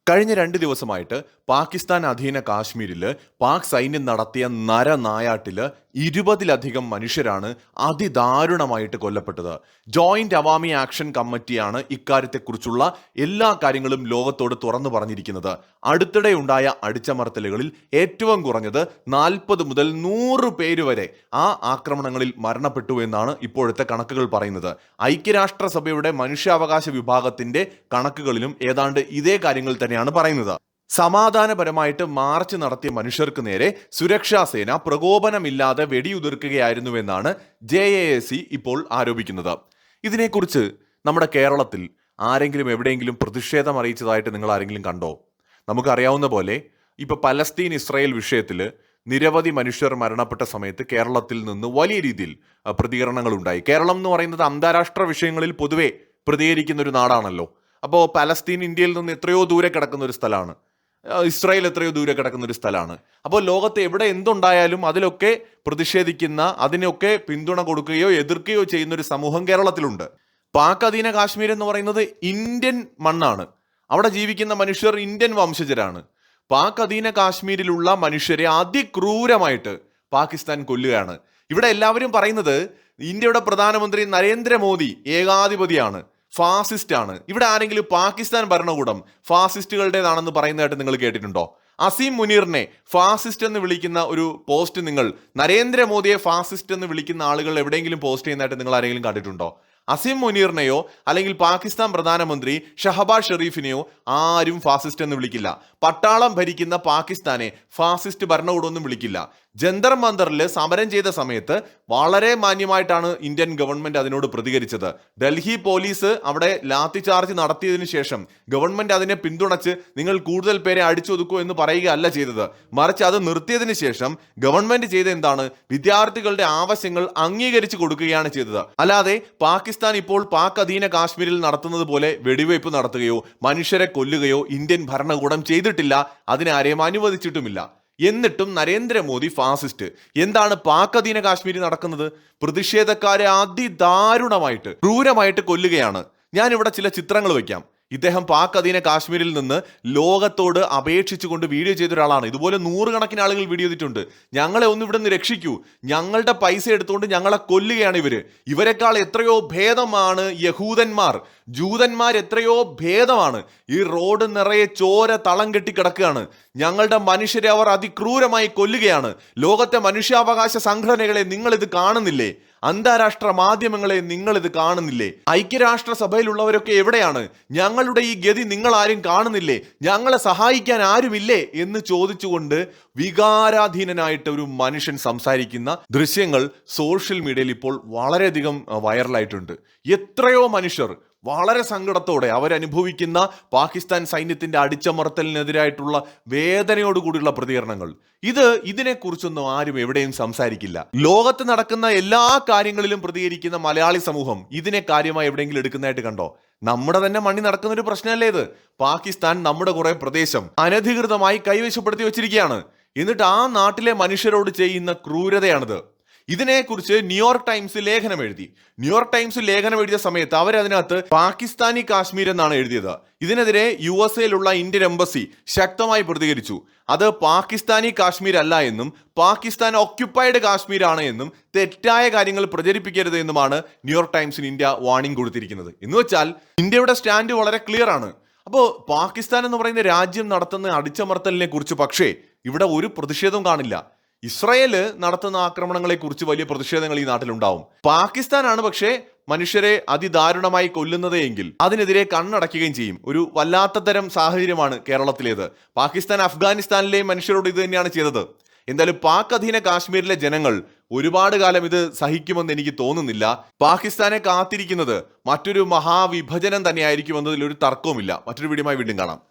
കഴിഞ്ഞ 2 ദിവസമായിട്ട് പാകിസ്ഥാൻ അധീന കാശ്മീരിൽ പാക് സൈന്യം നടത്തിയ നരനായാട്ടില് 20-ലധികം മനുഷ്യരാണ് അതിദാരുണമായിട്ട് കൊല്ലപ്പെട്ടത്. ജോയിന്റ് അവാമി ആക്ഷൻ കമ്മിറ്റിയാണ് ഇക്കാര്യത്തെക്കുറിച്ചുള്ള എല്ലാ കാര്യങ്ങളും ലോകത്തോട് തുറന്നു പറഞ്ഞിരിക്കുന്നത്. അടുത്തിടെ ഉണ്ടായ അടിച്ചമർത്തലുകളിൽ ഏറ്റവും കുറഞ്ഞത് 40 മുതൽ 100 പേര് വരെ ആ ആക്രമണങ്ങളിൽ മരണപ്പെട്ടു എന്നാണ് ഇപ്പോഴത്തെ കണക്കുകൾ പറയുന്നത്. ഐക്യരാഷ്ട്രസഭയുടെ മനുഷ്യാവകാശ വിഭാഗത്തിന്റെ കണക്കുകളിലും ഏതാണ്ട് ഇതേ കാര്യങ്ങൾ തന്നെയാണ് പറയുന്നത്. സമാധാനപരമായിട്ട് മാർച്ച് നടത്തിയ മനുഷ്യർക്ക് നേരെ സുരക്ഷാ സേന പ്രകോപനമില്ലാതെ വെടിയുതിർക്കുകയായിരുന്നുവെന്നാണ് JAC ഇപ്പോൾ ആരോപിക്കുന്നത്. ഇതിനെക്കുറിച്ച് നമ്മുടെ കേരളത്തിൽ ആരെങ്കിലും എവിടെയെങ്കിലും പ്രതിഷേധം അറിയിച്ചതായിട്ട് നിങ്ങൾ ആരെങ്കിലും കണ്ടോ? നമുക്കറിയാവുന്ന പോലെ ഇപ്പൊ പലസ്തീൻ ഇസ്രായേൽ വിഷയത്തിൽ നിരവധി മനുഷ്യർ മരണപ്പെട്ട സമയത്ത് കേരളത്തിൽ നിന്ന് വലിയ രീതിയിൽ പ്രതികരണങ്ങൾ ഉണ്ടായി. കേരളം എന്ന് പറയുന്നത് അന്താരാഷ്ട്ര വിഷയങ്ങളിൽ പൊതുവെ പ്രതികരിക്കുന്ന ഒരു നാടാണല്ലോ. അപ്പോൾ പലസ്തീൻ ഇന്ത്യയിൽ നിന്ന് എത്രയോ ദൂരെ കിടക്കുന്ന ഒരു സ്ഥലമാണ്, ഇസ്രായേൽ എത്രയോ ദൂരെ കിടക്കുന്ന ഒരു സ്ഥലമാണ്. അപ്പോൾ ലോകത്ത് എവിടെ എന്തുണ്ടായാലും അതിലൊക്കെ പ്രതിഷേധിക്കുന്ന, അതിനൊക്കെ പിന്തുണ കൊടുക്കുകയോ എതിർക്കുകയോ ചെയ്യുന്ന ഒരു സമൂഹം കേരളത്തിലുണ്ട്. പാക് അധീന കാശ്മീർ എന്ന് പറയുന്നത് ഇന്ത്യൻ മണ്ണാണ്. അവിടെ ജീവിക്കുന്ന മനുഷ്യർ ഇന്ത്യൻ വംശജരാണ്. പാക് അധീന കാശ്മീരിലുള്ള മനുഷ്യരെ അതിക്രൂരമായിട്ട് പാകിസ്ഥാൻ കൊല്ലുകയാണ്. ഇവിടെ എല്ലാവരും പറയുന്നത് ഇന്ത്യയുടെ പ്രധാനമന്ത്രി നരേന്ദ്രമോദി ഏകാധിപതിയാണ്, ഫാസിസ്റ്റ് ആണ്. ഇവിടെ ആരെങ്കിലും പാകിസ്ഥാൻ ഭരണകൂടം ഫാസിസ്റ്റുകളുടേതാണെന്ന് പറയുന്നതായിട്ട് നിങ്ങൾ കേട്ടിട്ടുണ്ടോ? അസീം മുനീറിനെ ഫാസിസ്റ്റ് എന്ന് വിളിക്കുന്ന ഒരു പോസ്റ്റ്, നിങ്ങൾ നരേന്ദ്രമോദിയെ ഫാസിസ്റ്റ് എന്ന് വിളിക്കുന്ന ആളുകൾ എവിടെയെങ്കിലും പോസ്റ്റ് ചെയ്യുന്നതായിട്ട് നിങ്ങൾ ആരെങ്കിലും കണ്ടിട്ടുണ്ടോ? അസീം മുനീറിനെയോ അല്ലെങ്കിൽ പാകിസ്ഥാൻ പ്രധാനമന്ത്രി ഷഹബാസ് ഷെറീഫിനെയോ ആരും ഫാസിസ്റ്റ് എന്ന് വിളിക്കില്ല. പട്ടാളം ഭരിക്കുന്ന പാകിസ്ഥാനെ ഫാസിസ്റ്റ് ഭരണകൂടമൊന്നും വിളിക്കില്ല. ജന്തർ മന്ദറിൽ സമരം ചെയ്ത സമയത്ത് വളരെ മാന്യമായിട്ടാണ് ഇന്ത്യൻ ഗവൺമെന്റ് അതിനോട് പ്രതികരിച്ചത്. ഡൽഹി പോലീസ് അവിടെ ലാത്തി ചാർജ് നടത്തിയതിനു ശേഷം ഗവൺമെന്റ് അതിനെ പിന്തുണച്ച് നിങ്ങൾ കൂടുതൽ പേരെ അടിച്ചൊതുക്കൂ എന്ന് പറയുകയല്ല ചെയ്തത്. മറിച്ച് അത് നിർത്തിയതിനു ശേഷം ഗവൺമെന്റ് ചെയ്ത എന്താണ്? വിദ്യാർത്ഥികളുടെ ആവശ്യങ്ങൾ അംഗീകരിച്ചു കൊടുക്കുകയാണ് ചെയ്തത്. അല്ലാതെ പാകിസ്ഥാൻ ഇപ്പോൾ പാക് അധീന കാശ്മീരിൽ നടത്തുന്നത് പോലെ വെടിവയ്പ് നടത്തുകയോ മനുഷ്യരെ കൊല്ലുകയോ ഇന്ത്യൻ ഭരണകൂടം ചെയ്തിട്ടില്ല, അതിനാരെയും അനുവദിച്ചിട്ടുമില്ല. എന്നിട്ടും നരേന്ദ്രമോദി ഫാസിസ്റ്റ്. എന്താണ് പാക് അധീന കാശ്മീരിൽ നടക്കുന്നത്? പ്രതിഷേധക്കാരെ അതിദാരുണമായിട്ട് ക്രൂരമായിട്ട് കൊല്ലുകയാണ്. ഞാനിവിടെ ചില ചിത്രങ്ങൾ വയ്ക്കാം. ഇദ്ദേഹം പാക് അധീന കാശ്മീരിൽ നിന്ന് ലോകത്തോട് അപേക്ഷിച്ചുകൊണ്ട് വീഡിയോ ചെയ്ത ഒരാളാണ്. ഇതുപോലെ 100 കണക്കിന് ആളുകൾ വീഡിയോ ചെയ്തിട്ടുണ്ട്. ഞങ്ങളെ ഒന്ന് ഇവിടെ നിന്ന് രക്ഷിക്കൂ, ഞങ്ങളുടെ പൈസ എടുത്തുകൊണ്ട് ഞങ്ങളെ കൊല്ലുകയാണ് ഇവര്. ഇവരെക്കാൾ എത്രയോ ഭേദമാണ് യഹൂദന്മാർ, ജൂതന്മാർ എത്രയോ ഭേദമാണ്. ഈ റോഡ് നിറയെ ചോര തളം കെട്ടി കിടക്കുകയാണ്. ഞങ്ങളുടെ മനുഷ്യരെ അവർ അതിക്രൂരമായി കൊല്ലുകയാണ്. ലോകത്തെ മനുഷ്യാവകാശ സംഘടനകളെ നിങ്ങളിത് കാണുന്നില്ലേ? അന്താരാഷ്ട്ര മാധ്യമങ്ങളെ നിങ്ങളിത് കാണുന്നില്ലേ? ഐക്യരാഷ്ട്രസഭയിലുള്ളവരൊക്കെ എവിടെയാണ്? ഞങ്ങളുടെ ഈ ഗതി നിങ്ങൾ ആരും കാണുന്നില്ലേ? ഞങ്ങളെ സഹായിക്കാൻ ആരുമില്ലേ എന്ന് ചോദിച്ചുകൊണ്ട് വികാരാധീനനായിട്ട് ഒരു മനുഷ്യൻ സംസാരിക്കുന്ന ദൃശ്യങ്ങൾ സോഷ്യൽ മീഡിയയിൽ ഇപ്പോൾ വളരെയധികം വൈറലായിട്ടുണ്ട്. എത്രയോ മനുഷ്യർ വളരെ സങ്കടത്തോടെ അവരനുഭവിക്കുന്ന പാകിസ്ഥാൻ സൈന്യത്തിന്റെ അടിച്ചമർത്തലിനെതിരായിട്ടുള്ള വേദനയോടുകൂടിയുള്ള പ്രതികരണങ്ങൾ. ഇതിനെക്കുറിച്ചൊന്നും ആരും എവിടെയും സംസാരിക്കില്ല. ലോകത്ത് നടക്കുന്ന എല്ലാ കാര്യങ്ങളിലും പ്രതികരിക്കുന്ന മലയാളി സമൂഹം ഇതിനെ കാര്യമായി എവിടെയെങ്കിലും എടുക്കുന്നതായിട്ട് കണ്ടോ? നമ്മുടെ തന്നെ മണ്ണി നടക്കുന്ന ഒരു പ്രശ്നമല്ലേ ഇത്? പാകിസ്ഥാൻ നമ്മുടെ കുറെ പ്രദേശം അനധികൃതമായി കൈവശപ്പെടുത്തി വെച്ചിരിക്കുകയാണ്. എന്നിട്ട് ആ നാട്ടിലെ മനുഷ്യരോട് ചെയ്യുന്ന ക്രൂരതയാണിത്. ഇതിനെക്കുറിച്ച് ന്യൂയോർക്ക് ടൈംസ് ലേഖനം എഴുതി. ന്യൂയോർക്ക് ടൈംസ് ലേഖനം എഴുതിയ സമയത്ത് അവരതിനകത്ത് പാകിസ്ഥാനി കാശ്മീർ എന്നാണ് എഴുതിയത്. ഇതിനെതിരെ USA ഇന്ത്യൻ എംബസി ശക്തമായി പ്രതികരിച്ചു. അത് പാകിസ്ഥാനി കാശ്മീർ അല്ല എന്നും പാകിസ്ഥാൻ ഓക്യുപ്പൈഡ് കാശ്മീർ ആണ് എന്നും തെറ്റായ കാര്യങ്ങൾ പ്രചരിപ്പിക്കരുത് എന്നുമാണ് ന്യൂയോർക്ക് ടൈംസിന് ഇന്ത്യ വാർണിംഗ് കൊടുത്തിരിക്കുന്നത്. എന്ന് വെച്ചാൽ ഇന്ത്യയുടെ സ്റ്റാൻഡ് വളരെ ക്ലിയർ ആണ്. അപ്പോൾ പാകിസ്ഥാൻ എന്ന് പറയുന്ന രാജ്യം നടത്തുന്ന അടിച്ചമർത്തലിനെ കുറിച്ച് പക്ഷേ ഇവിടെ ഒരു പ്രതിഷേധവും കാണില്ല. ഇസ്രായേൽ നടത്തുന്ന ആക്രമണങ്ങളെ കുറിച്ച് വലിയ പ്രതിഷേധങ്ങൾ ഈ നാട്ടിലുണ്ടാവും. പാകിസ്ഥാനാണ് പക്ഷേ മനുഷ്യരെ അതിദാരുണമായി കൊല്ലുന്നത് എങ്കിൽ അതിനെതിരെ കണ്ണടയ്ക്കുകയും ചെയ്യും. ഒരു വല്ലാത്ത തരം സാഹചര്യമാണ് കേരളത്തിലേത്. പാകിസ്ഥാൻ അഫ്ഗാനിസ്ഥാനിലെയും മനുഷ്യരോട് ഇത് തന്നെയാണ് ചെയ്തത്. എന്തായാലും പാക് അധീന കാശ്മീരിലെ ജനങ്ങൾ ഒരുപാട് കാലം ഇത് സഹിക്കുമെന്ന് എനിക്ക് തോന്നുന്നില്ല. പാകിസ്ഥാനെ കാത്തിരിക്കുന്നത് മറ്റൊരു മഹാവിഭജനം തന്നെയായിരിക്കുമെന്നതിൽ ഒരു തർക്കവുമില്ല. മറ്റൊരു വീഡിയോയുമായി വീണ്ടും കാണാം.